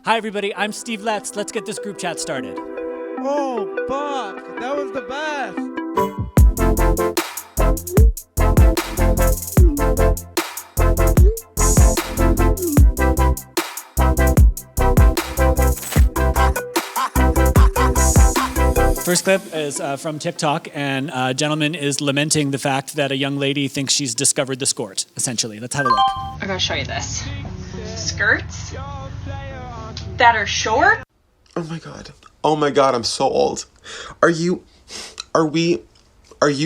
Hi, everybody. I'm Steve Letts. Let's get this group chat started. Oh, fuck. That was the best. First clip is from TikTok, and a gentleman is lamenting the fact that a young lady thinks she's discovered the skort, essentially. Let's have a look. I'm gonna show you this. Skirts that are short. Oh my god. Oh my god, I'm so old. Are you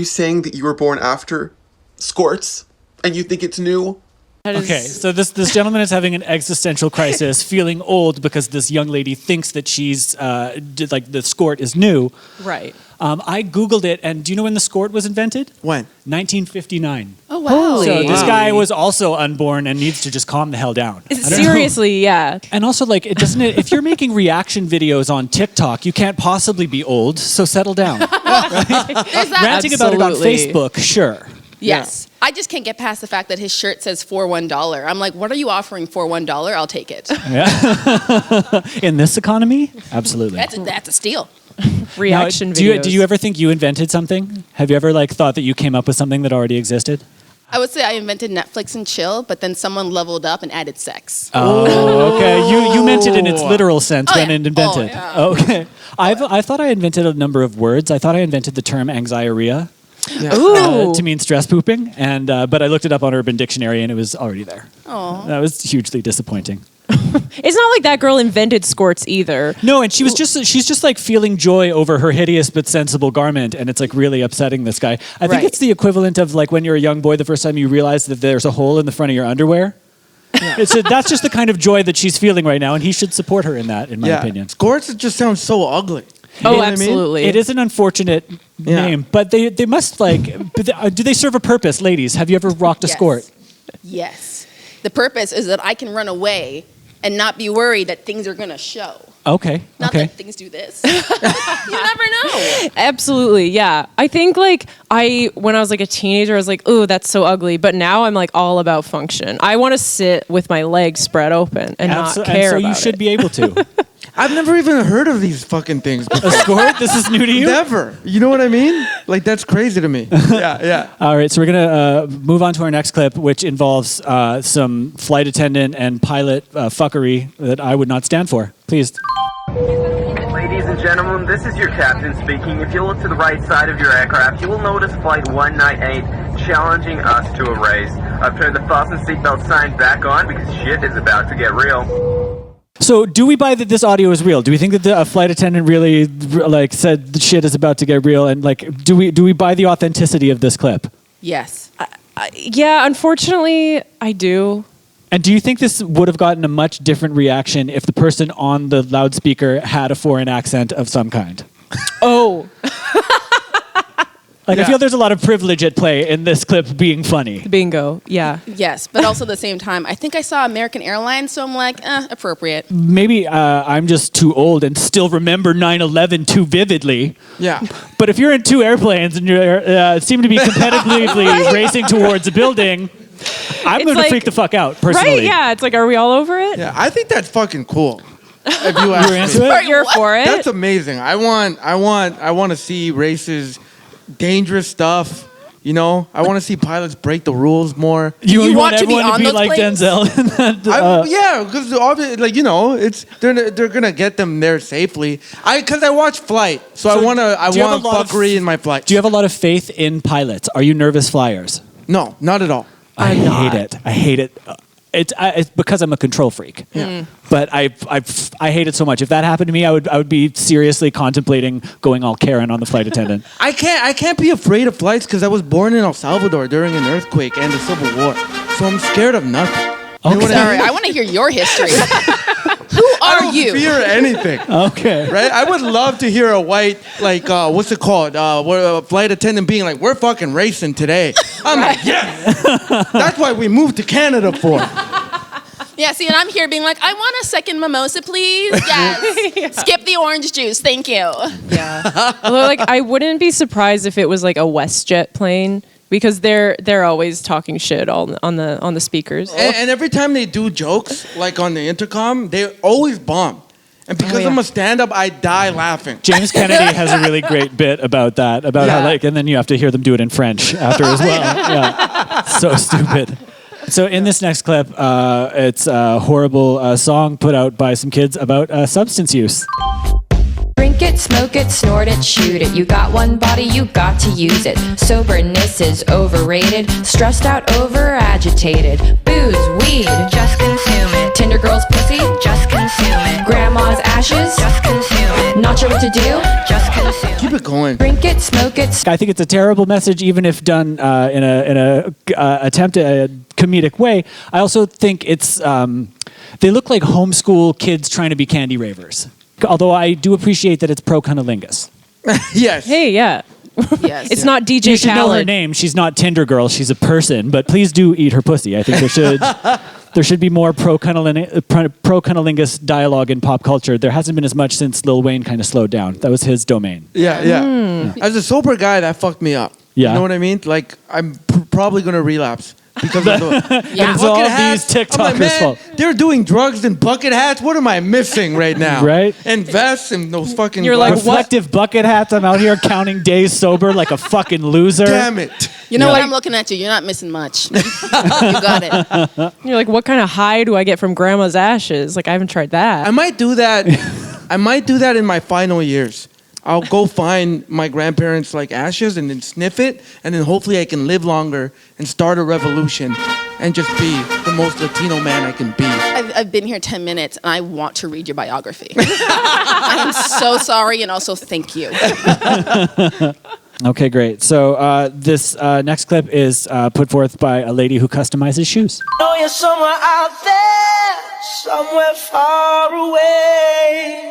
saying that you were born after skorts and you think it's new? Okay, so this gentleman is having an existential crisis, feeling old because this young lady thinks that she's, the skort is new. Right. I Googled it, and do you know when the skort was invented? When? 1959. Oh, wow. So this guy was also unborn and needs to just calm the hell down. Seriously, yeah. And also, if you're making reaction videos on TikTok, you can't possibly be old, so settle down. Ranting about it on Facebook, sure. Yes. Yeah. I just can't get past the fact that his shirt says for $1. I'm like, what are you offering for $1? I'll take it. Yeah. In this economy? Absolutely. That's a steal. Reaction now, videos. Do you ever think you invented something? Have you ever thought that you came up with something that already existed? I would say I invented Netflix and chill, but then someone leveled up and added sex. Oh, okay. You meant it in its literal sense when it invented. Yeah. Okay. I thought I invented a number of words. I thought I invented the term anxiety. Yeah. To mean stress pooping, and but I looked it up on Urban Dictionary and it was already there. Oh, that was hugely disappointing. It's not like that girl invented skorts either. No, and she's just feeling joy over her hideous but sensible garment, and it's really upsetting this guy. I think it's the equivalent of when you're a young boy the first time you realize that there's a hole in the front of your underwear. Yeah. That's just the kind of joy that she's feeling right now, and he should support her in that, in my opinion. Skorts just sounds so ugly. You know absolutely. I mean? It is an unfortunate name, but they must do they serve a purpose, ladies? Have you ever rocked a skort? Yes. The purpose is that I can run away and not be worried that things are going to show. Okay. Not that things do this. You never know. Absolutely, yeah. I think when I was a teenager, I was like, "Ooh, that's so ugly." But now I'm all about function. I want to sit with my legs spread open and not care and so you should be able to. I've never even heard of these fucking things before. A skort? This is new to you? Never. You know what I mean? That's crazy to me. Yeah. All right, so we're going to move on to our next clip, which involves some flight attendant and pilot fuckery that I would not stand for. Please. Ladies and gentlemen, this is your captain speaking. If you look to the right side of your aircraft, you will notice Flight 198 challenging us to a race. I've turned the fasten seatbelt sign back on because shit is about to get real. So, do we buy that this audio is real? Do we think that the flight attendant really said the shit is about to get real? And do we buy the authenticity of this clip? Yes. Yeah, unfortunately, I do. And do you think this would have gotten a much different reaction if the person on the loudspeaker had a foreign accent of some kind? Oh. I feel there's a lot of privilege at play in this clip being funny. Bingo, yeah. Yes, but also at the same time, I think I saw American Airlines, so I'm appropriate. Maybe I'm just too old and still remember 9/11 too vividly. Yeah. But if you're in two airplanes and you seem to be competitively racing towards a building, I'm going to freak the fuck out, personally. Right, yeah. It's are we all over it? Yeah, I think that's fucking cool. If you ask You're into it? You're for it? That's amazing. I want to see races, dangerous stuff. I want to see pilots break the rules more. You want to be everyone on to be those like planes? Denzel. Yeah, because obviously, they're gonna get them there safely. Because I watch Flight, so I want fuckery in my flight. Do you have a lot of faith in pilots? Are you nervous flyers? No, not at all. I hate it. It's because I'm a control freak. Yeah. But I hate it so much. If that happened to me, I would be seriously contemplating going all Karen on the flight attendant. I can't be afraid of flights because I was born in El Salvador during an earthquake and the Civil War, so I'm scared of nothing. Okay. Sorry, I want to hear your history. Who are you? Fear anything. Okay. Right? I would love to hear a white, what's it called? A flight attendant being like, "We're fucking racing today." I'm like, yes. That's why we moved to Canada for. Yeah, see, and I'm here being like, I want a second mimosa, please. Yes. Yeah. Skip the orange juice. Thank you. Yeah. Although, I wouldn't be surprised if it was a WestJet plane because they're always talking shit on the speakers. And every time they do jokes, like on the intercom, they always bomb. And because I'm a stand-up, I die laughing. James Kennedy has a really great bit about that, about how and then you have to hear them do it in French after as well. Yeah, so stupid. So in this next clip, it's a horrible song put out by some kids about substance use. Drink it, smoke it, snort it, shoot it. You got one body, you got to use it. Soberness is overrated. Stressed out, over agitated. Booze, weed, just consume it. Tinder girl's pussy, just consume it. Grandma's ashes, just consume it. Not sure what to do, just consume it. Keep it going. Drink it, smoke it. I think it's a terrible message, even if done in a attempt at a comedic way. I also think it's they look like homeschool kids trying to be candy ravers. Although I do appreciate that it's pro-cunnilingus. Yes. Hey, yeah. Yes. It's not DJ You should know her Khaled. name. She's not Tinder girl. She's a person. But please do eat her pussy. I think there should be more pro-cunnilingus dialogue in pop culture. There hasn't been as much since Lil Wayne kind of slowed down. That was his domain. Yeah. As a sober guy, that fucked me up. Yeah. You know what I mean? Like, I'm probably going to relapse. Because of the It's all bucket these hats. I'm TikTokers' like, man, fault. they're doing drugs in bucket hats. What am I missing right now? Right? And vests and those fucking. You're like, glasses. Reflective bucket hats. I'm out here counting days sober like a fucking loser. Damn it. You know what? I'm looking at you. You're not missing much. You got it. You're like, what kind of high do I get from grandma's ashes? Like, I haven't tried that. I might do that. I might do that in my final years. I'll go find my grandparents' like ashes and then sniff it, and then hopefully I can live longer and start a revolution and just be the most Latino man I can be. I've been here 10 minutes, and I want to read your biography. I'm so sorry, and also thank you. Okay, great. So this next clip is put forth by a lady who customizes shoes. Know you're somewhere out there, somewhere far away.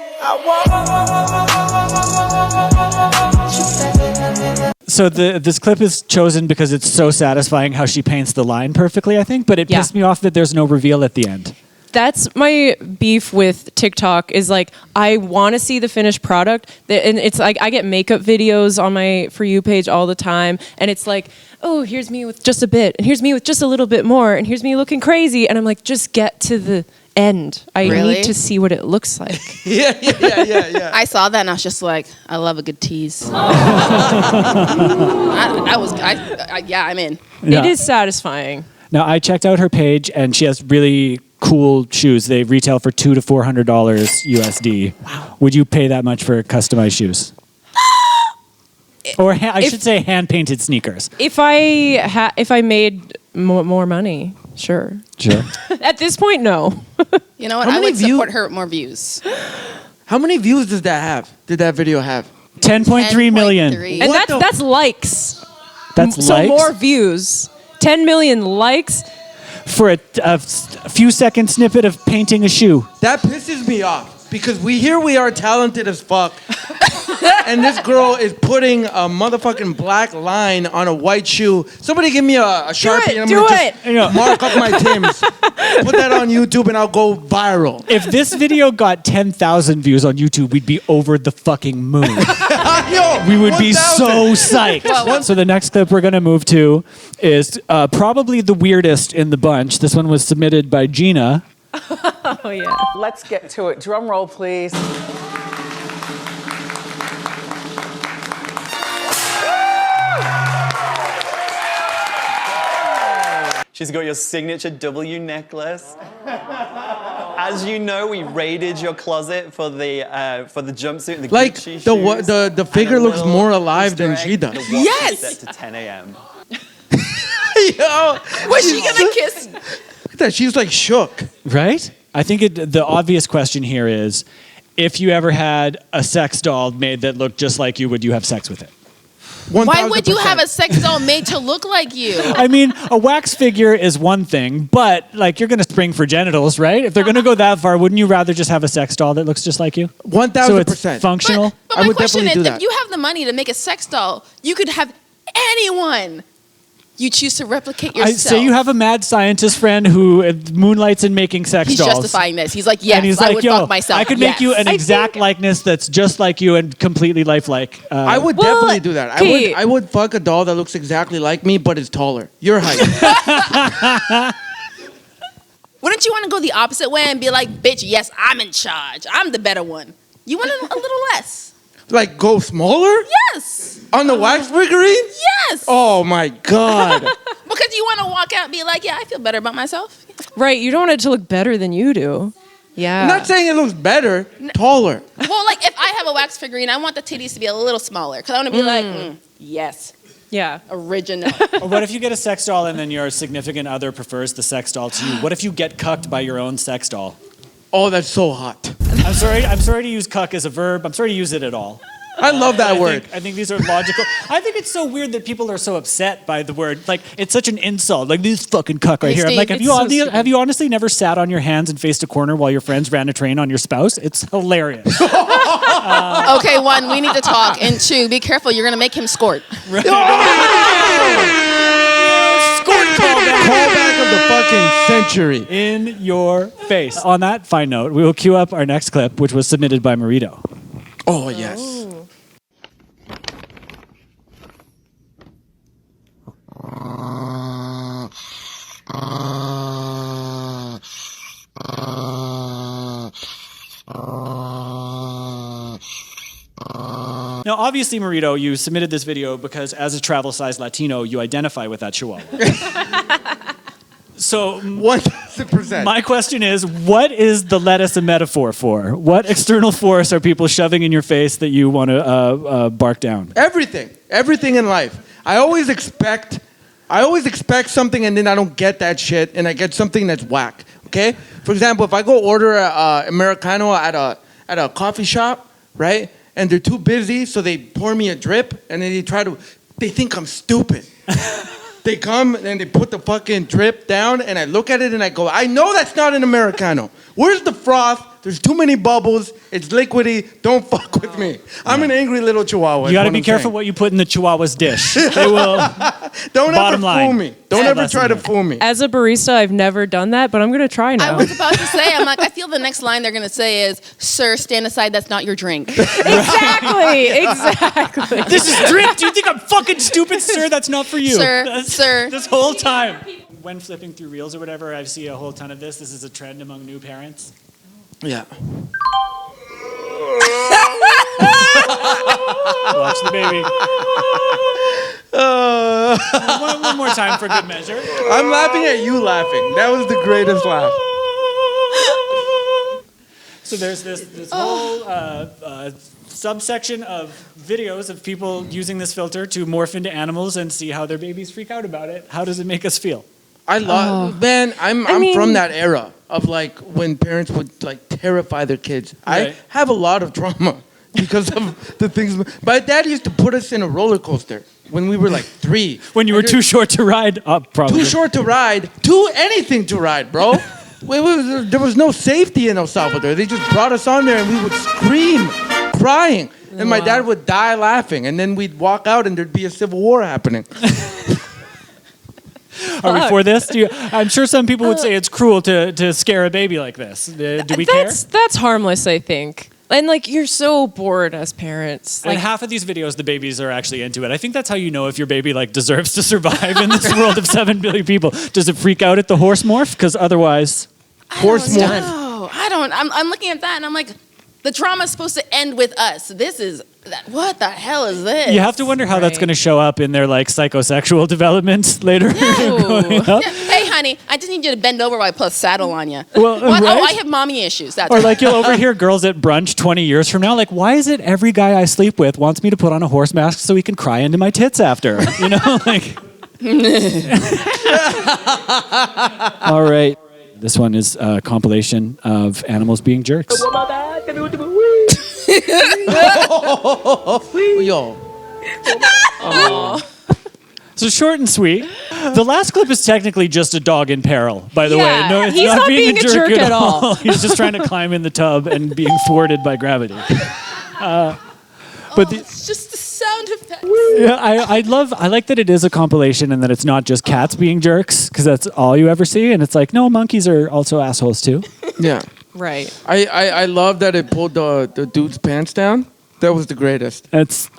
So this clip is chosen because it's so satisfying how she paints the line perfectly, I think, but it pissed me off that there's no reveal at the end. That's my beef with TikTok is like, I want to see the finished product. And it's like, I get makeup videos on my For You page all the time. And it's like, oh, here's me with just a bit. And here's me with just a little bit more. And here's me looking crazy. And I'm like, just get to the end. I need to see what it looks like. Yeah. I saw that, and I was just like, I love a good tease. I'm in. Yeah. It is satisfying. Now, I checked out her page, and she has really cool shoes. They retail for $200 to $400 USD. Wow. Would you pay that much for customized shoes? Or I should say hand-painted sneakers. If I made more money, sure. Sure. At this point, no. You know what? How I many would support her with more views. How many views does that have? Did that video have? 10.3 million. 10.3. And that's likes. That's so likes? more views. 10 million likes. For a few second snippet of painting a shoe. That pisses me off because we are talented as fuck. And this girl is putting a motherfucking black line on a white shoe. Somebody give me a Sharpie and I'm do gonna it. just mark up my Timbs. Put that on YouTube and I'll go viral. If this video got 10,000 views on YouTube, we'd be over the fucking moon. Yo, We would be 1,000. so psyched. So the next clip we're going to move to is probably the weirdest in the bunch. This one was submitted by Gina. Oh, yeah. Let's get to it. Drum roll, please. She's got your signature W necklace. As you know, we raided your closet for the jumpsuit and the Like Gucci shoes. the figure And a looks little more alive than Easter she egg, does. the watch Yes! is set to 10 a.m. Yo, Was she gonna kiss? look at that. She's like shook. Right? I think the obvious question here is, if you ever had a sex doll made that looked just like you, would you have sex with it? Why would you 1000%. have a sex doll made to look like you? I mean, a wax figure is one thing, but like you're going to spring for genitals, right? If they're going to go that far, wouldn't you rather just have a sex doll that looks just like you? 1,000%. So it's functional? But I my would question definitely is, do if that. you have the money to make a sex doll, you could have anyone. You choose to replicate yourself. Say you have a mad scientist friend who moonlights in making sex He's dolls. justifying this. He's like, yes, and he's I like, would yo, fuck myself. I could make you an exact likeness that's just like you and completely lifelike. I would definitely do that. I would fuck a doll that looks exactly like me but is taller. Your height. Wouldn't you want to go the opposite way and be like, bitch, yes, I'm in charge. I'm the better one. You want a little less. Like go smaller? Yes. On the wax figurine? Yes. Oh my God. Because you want to walk out and be like, yeah, I feel better about myself. Right, you don't want it to look better than you do. Yeah. I'm not saying it looks better, taller. Well, like if I have a wax figurine, I want the titties to be a little smaller. Because I want to be like, yes. Yeah. Original. Or what if you get a sex doll and then your significant other prefers the sex doll to you? What if you get cucked by your own sex doll? Oh, that's so hot. I'm sorry to use cuck as a verb. I'm sorry to use it at all. I love that word. I think these are logical. I think it's so weird that people are so upset by the word. Like, it's such an insult. Like, this fucking cuck right here. I'm like, have you honestly never sat on your hands and faced a corner while your friends ran a train on your spouse? It's hilarious. Okay, 1, we need to talk. And 2, be careful. You're going to make him skort. Right. Skort callback of the fucking century. In your face. On that fine note, we will cue up our next clip, which was submitted by Marito. Oh, yes. Now, obviously, Marito, you submitted this video because as a travel-sized Latino, you identify with that chihuahua. So, 1,000%. My question is, what is the lettuce a metaphor for? What external force are people shoving in your face that you want to bark down? Everything in life. I always expect something and then I don't get that shit and I get something that's whack. Okay? For example, if I go order a Americano at a coffee shop, right? And they're too busy, so they pour me a drip and then they think I'm stupid. They come and they put the fucking drip down and I look at it and I go, I know that's not an Americano. Where's the froth? There's too many bubbles. It's liquidy. Don't fuck with me. I'm an angry little chihuahua. You got to be careful what you put in the chihuahua's dish. They will. Don't ever fool me. Don't ever try to fool me. As a barista, I've never done that, but I'm going to try now. I was about to say, I feel the next line they're going to say is, sir, stand aside, that's not your drink. Exactly. This is drip. Do you think I'm fucking stupid, sir? That's not for you. Sir. This whole time. When flipping through reels or whatever, I see a whole ton of this. This is a trend among new parents. Yeah. Watch the baby. One more time for good measure. I'm laughing at you laughing. That was the greatest laugh. So there's this whole subsection of videos of people using this filter to morph into animals and see how their babies freak out about it. How does it make us feel? Man, I'm from that era of like when parents would like terrify their kids. Right. I have a lot of trauma because of the things. My dad used to put us in a roller coaster when we were like 3. When you were too short to ride? Probably. Too short to ride. Anything to ride, bro. There was no safety in El Salvador. They just brought us on there and we would scream, crying. And my dad would die laughing. And then we'd walk out and there'd be a civil war happening. Are we for this? I'm sure some people would say it's cruel to scare a baby like this. Do we care? That's harmless, I think. And like you're so bored as parents. And half of these videos, the babies are actually into it. I think that's how you know if your baby like deserves to survive in this world of 7 billion people. Does it freak out at the horse morph? Because otherwise, horse morph. No, I don't. I'm looking at that and I'm like, the drama's supposed to end with us. What the hell is this? You have to wonder how that's going to show up in their like psychosexual development later. Growing up. Hey, honey, I just need you to bend over while I put a saddle on you. Well, right? Oh, I have mommy issues. That's or like you'll overhear girls at brunch 20 years from now, like, why is it every guy I sleep with wants me to put on a horse mask so he can cry into my tits after? You know, like. All right. This one is a compilation of animals being jerks. Yo. So short and sweet. The last clip is technically just a dog in peril, by the way. No, it's he's not being a jerk at all. He's just trying to climb in the tub and being thwarted by gravity. But it's just the sound effects. yeah, I like that it is a compilation and that it's not just cats being jerks because that's all you ever see. And it's like, no, monkeys are also assholes too. Yeah. Right. I love that it pulled the dude's pants down. That was the greatest. That's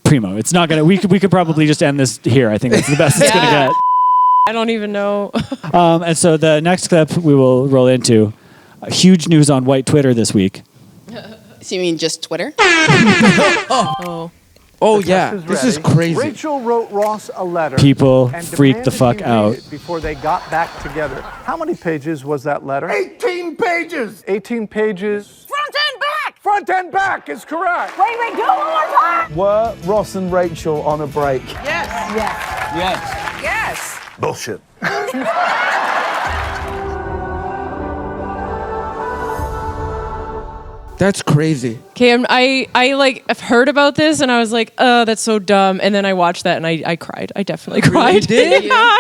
primo. It's not gonna. We could probably just end this here. I think that's the best it's gonna get. I don't even know. And so the next clip we will roll into, huge news on white Twitter this week. So you mean just Twitter? Oh yeah, this is crazy. Rachel wrote Ross a letter. People and freaked the demanded fuck he out. read it before they got back together. How many pages was that letter? 18 pages. 18 pages. Front and back. Front and back is correct. Wait, do it one more time. Were Ross and Rachel on a break? Yes. Yes. Yes. Bullshit. That's crazy. Okay, I like I've heard about this and I was like, oh, that's so dumb. And then I watched that and I cried. I definitely cried. Really did? Yeah,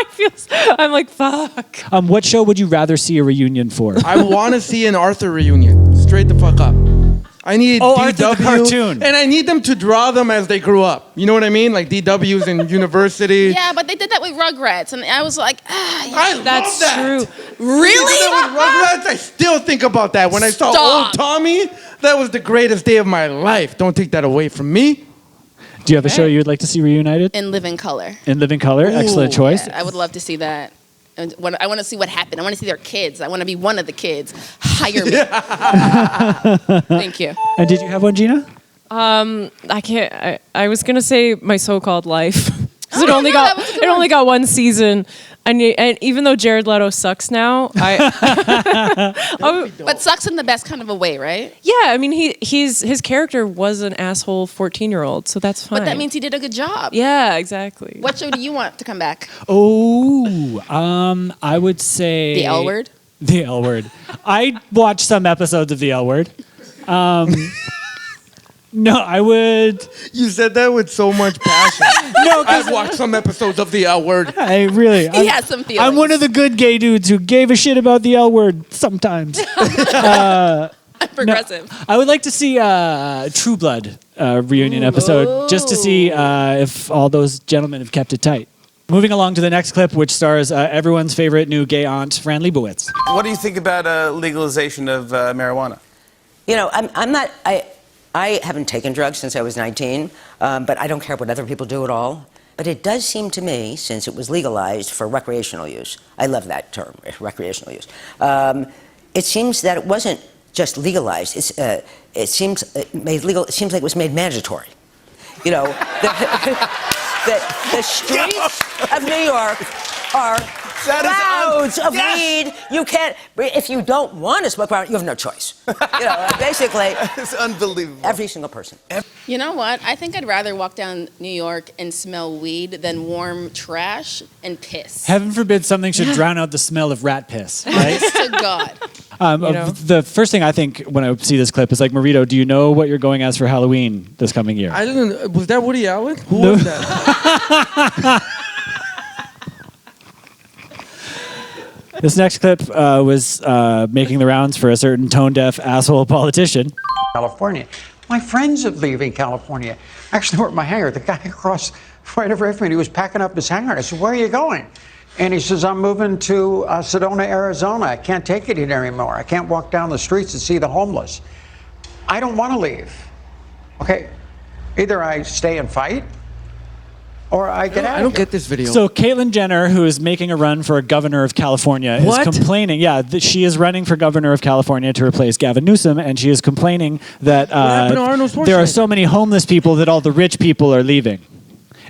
I'm like, fuck. What show would you rather see a reunion for? I want to see an Arthur reunion. Straight the fuck up. I need Arthur DW, the cartoon. and I need them to draw them as they grew up. You know what I mean? Like DW's in university. Yeah, but they did that with Rugrats, and I was like, I That's love that. true. They did that with Rugrats. I still think about that. When I saw old Tommy, that was the greatest day of my life. Don't take that away from me. Do you have a show you would like to see reunited? In Living Color. In Living Color? Excellent choice. Yeah, I would love to see that. And I want to see what happened. I want to see their kids. I want to be one of the kids. Hire me. Thank you. And did you have one, Gina? I can't. I was gonna say My So-Called Life. 'Cause Oh, it only got one season. And even though Jared Leto sucks now, But sucks in the best kind of a way, right? yeah, I mean his character was an asshole 14-year-old, so that's fine. But that means he did a good job. Yeah, exactly. What show do you want to come back? I would say The L Word? The L Word. I watched some episodes of The L Word. No, I would. You said that with so much passion. No, I've watched some episodes of The L Word. I really. He has some feelings. I'm one of the good gay dudes who gave a shit about The L Word sometimes. I'm progressive. No, I would like to see True Blood reunion episode just to see if all those gentlemen have kept it tight. Moving along to the next clip, which stars everyone's favorite new gay aunt, Fran Lebowitz. What do you think about legalization of marijuana? You know, I haven't taken drugs since I was 19, but I don't care what other people do at all. But it does seem to me, since it was legalized for recreational use, I love that term, recreational use, it seems that it wasn't just legalized. It seems made legal. It seems like it was made mandatory. You know, the streets of New York are clouds of weed. You can't, if you don't want to smoke marijuana, you have no choice. You know, basically. It's unbelievable. Every single person. You know what? I think I'd rather walk down New York and smell weed than warm trash and piss. Heaven forbid something should drown out the smell of rat piss, right? To God. The first thing I think when I see this clip is like, Marito, do you know what you're going as for Halloween this coming year? I didn't. Was that Woody Allen? Who was that? This next clip was making the rounds for a certain tone-deaf asshole politician. California. My friends are leaving California. Actually, we're at my hangar. The guy across right over from me, he was packing up his hangar. I said, where are you going? And he says, I'm moving to Sedona, Arizona. I can't take it here anymore. I can't walk down the streets and see the homeless. I don't want to leave. Okay, either I stay and fight, or I get out. I don't get this video. So Caitlyn Jenner, who is making a run for governor of California, is complaining. Yeah, she is running for governor of California to replace Gavin Newsom, and she is complaining that there are so many homeless people that all the rich people are leaving.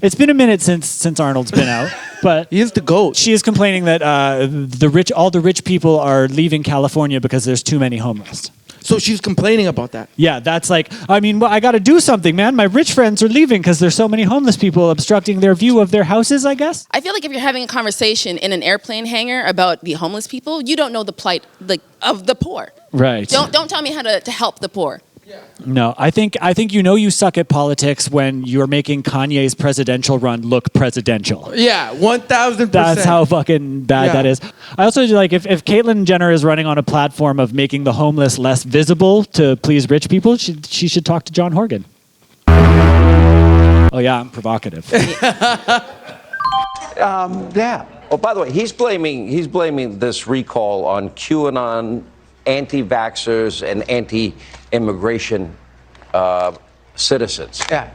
It's been a minute since Arnold's been out, but he is the GOAT. She is complaining that all the rich people are leaving California because there's too many homeless. So she's complaining about that. Yeah, that's like, I mean, well, I got to do something, man. My rich friends are leaving because there's so many homeless people obstructing their view of their houses, I guess. I feel like if you're having a conversation in an airplane hangar about the homeless people, you don't know the plight of the poor. Right. Don't tell me how to help the poor. No, I think you suck at politics when you're making Kanye's presidential run look presidential. Yeah, 1,000%. That's how fucking bad that is. I also like if Caitlyn Jenner is running on a platform of making the homeless less visible to please rich people, she should talk to John Horgan. Oh yeah, I'm provocative. Yeah. Oh, by the way, he's blaming this recall on QAnon, anti-vaxxers, and anti-immigration citizens. Yeah.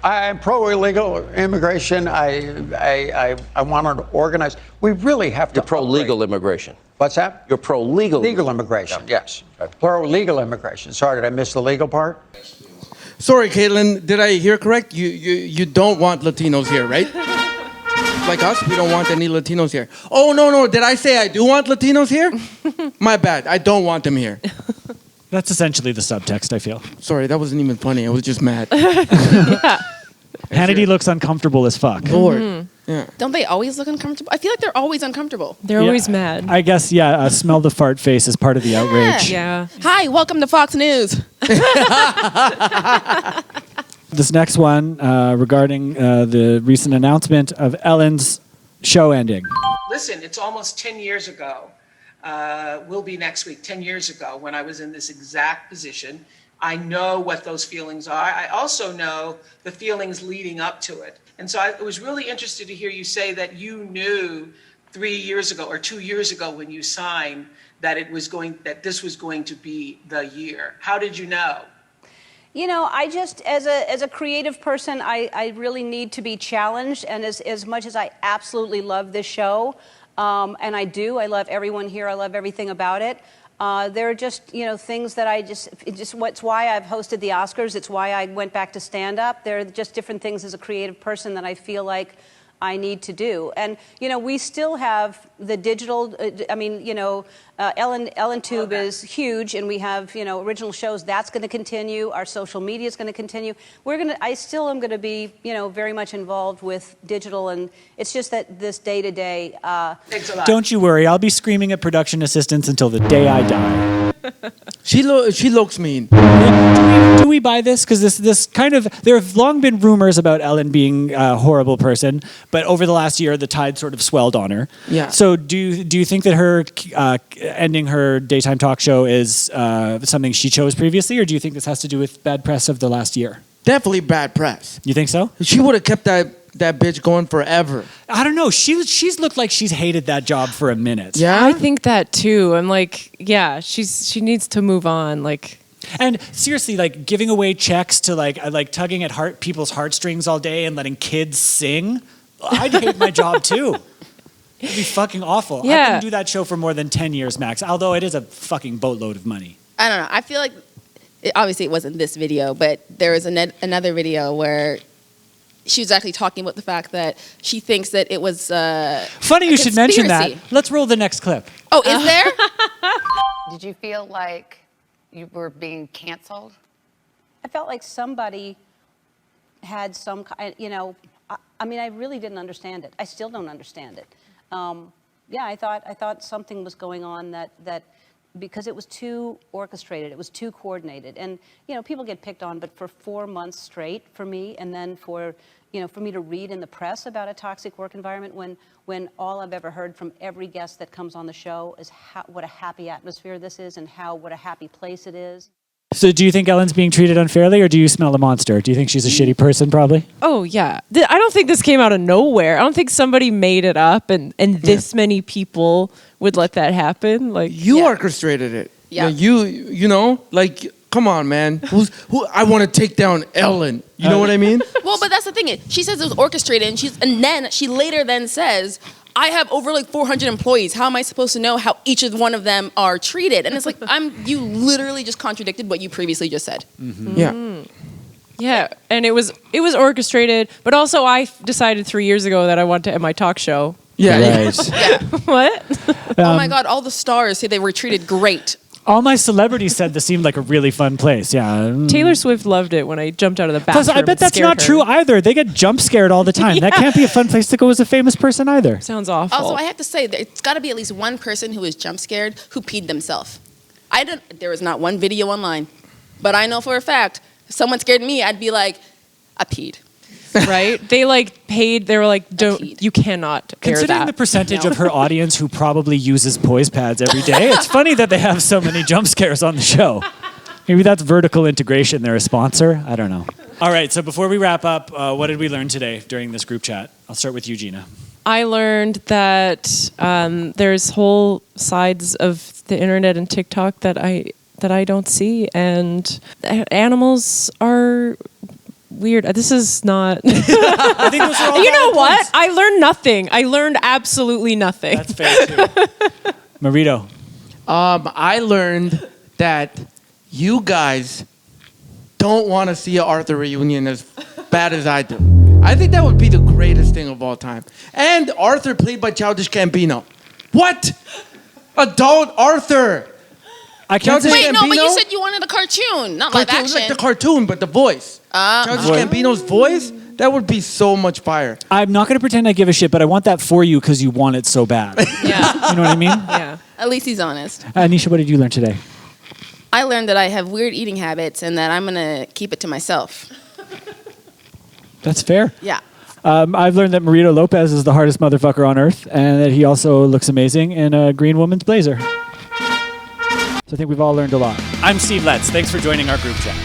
I'm pro-illegal immigration. I want to organize. We really have to. You're pro-legal immigration. What's that? You're pro-legal. Legal immigration, yes. Pro-legal immigration. Sorry, did I miss the legal part? Sorry, Caitlin, did I hear correct? You don't want Latinos here, right? Like us, we don't want any Latinos here. Oh, no, did I say I do want Latinos here? My bad, I don't want them here. That's essentially the subtext, I feel. Sorry, that wasn't even funny, I was just mad. Hannity looks uncomfortable as fuck. Lord. Yeah. Don't they always look uncomfortable? I feel like they're always uncomfortable. They're always mad. I guess, smell the fart face is part of the outrage. Yeah. Hi, welcome to Fox News. This next one regarding the recent announcement of Ellen's show ending. Listen, it's almost 10 years ago. Will be next week, 10 years ago, when I was in this exact position. I know what those feelings are. I also know the feelings leading up to it. And so I was really interested to hear you say that you knew 3 years ago or 2 years ago when you signed that this was going to be the year. How did you know? You know, I just, as a creative person, I really need to be challenged. And as much as I absolutely love this show, and I love everyone here, I love everything about it. There are just, things that it's why I've hosted the Oscars. It's why I went back to stand up. There are just different things as a creative person that I feel like I need to do. And, we still have the digital, Ellen Tube is huge, and we have, original shows. That's going to continue. Our social media is going to continue. I still am going to be, very much involved with digital, and it's just that this day-to-day. Don't you worry, I'll be screaming at production assistants until the day I die. She looks mean. Do we buy this? Because this kind of, there have long been rumors about Ellen being a horrible person, but over the last year, the tide sort of swelled on her. Yeah. So do you think that her ending her daytime talk show is something she chose previously, or do you think this has to do with bad press of the last year? Definitely bad press. You think so? She would have kept that bitch going forever. I don't know. She's looked like she's hated that job for a minute. Yeah? I think that too. I'm like, yeah, she needs to move on. Like, and seriously, like giving away checks to like tugging at people's heartstrings all day and letting kids sing. I'd hate my job too. It'd be fucking awful. Yeah. I couldn't do that show for more than 10 years max, although it is a fucking boatload of money. I don't know. I feel like, obviously it wasn't this video, but there was another video where she was actually talking about the fact that she thinks that it was funny you should mention that. Let's roll the next clip. Oh, is there? Did you feel like you were being canceled? I felt like somebody had some, I really didn't understand it. I still don't understand it. I thought something was going on that because it was too orchestrated, it was too coordinated. And, people get picked on, but for 4 months straight for me, and then for me to read in the press about a toxic work environment when all I've ever heard from every guest that comes on the show is what a happy atmosphere this is and what a happy place it is. So do you think Ellen's being treated unfairly, or do you smell a monster? Do you think she's a shitty person, probably? Oh, yeah. I don't think this came out of nowhere. I don't think somebody made it up and this many people would let that happen. Like you orchestrated it. Yeah. Come on, man. Who? I want to take down Ellen. You know what I mean? Well, but that's the thing. She says it was orchestrated, and then she later says, I have over 400 employees. How am I supposed to know how each of one of them are treated? And it's like, you literally just contradicted what you previously just said. Mm-hmm. Yeah. Yeah, and it was orchestrated, but also I decided 3 years ago that I wanted to end my talk show. Yeah. Right. Yeah. What? Oh my God, all the stars say they were treated great. All my celebrities said this seemed like a really fun place. Yeah. Taylor Swift loved it when I jumped out of the bathroom. Plus, I bet that's not true either. They get jump scared all the time. Yeah. That can't be a fun place to go as a famous person either. Sounds awful. Also, I have to say, it's got to be at least one person who was jump scared who peed themselves. There was not one video online, but I know for a fact, if someone scared me, I'd be like, I peed. Right? They paid. They were like, you cannot air Considering that. the percentage of her audience who probably uses poise pads every day, it's funny that they have so many jump scares on the show. Maybe that's vertical integration. They're a sponsor. I don't know. All right, so before we wrap up, what did we learn today during this group chat? I'll start with you, Gina. I learned that there's whole sides of the internet and TikTok that I don't see, and animals are weird. This is not. I think those are all you know valid what? points. I learned nothing. I learned absolutely nothing. That's fair too. Marito. I learned that you guys don't want to see an Arthur reunion as bad as I do. I think that would be the greatest thing of all time. And Arthur played by Childish Gambino. What? Adult Arthur. I can't say Wait, no, but you Gambino? said you wanted a cartoon, not live Cartoon, action. like the cartoon, but the voice. Childish Gambino's voice, that would be so much fire. I'm not going to pretend I give a shit, but I want that for you because you want it so bad. Yeah. You know what I mean? Yeah. At least he's honest. Anesha, what did you learn today? I learned that I have weird eating habits and that I'm going to keep it to myself. That's fair. Yeah. I've learned that Marito Lopez is the hardest motherfucker on earth and that he also looks amazing in a green woman's blazer. So I think we've all learned a lot. I'm Steve Letts. Thanks for joining our group chat.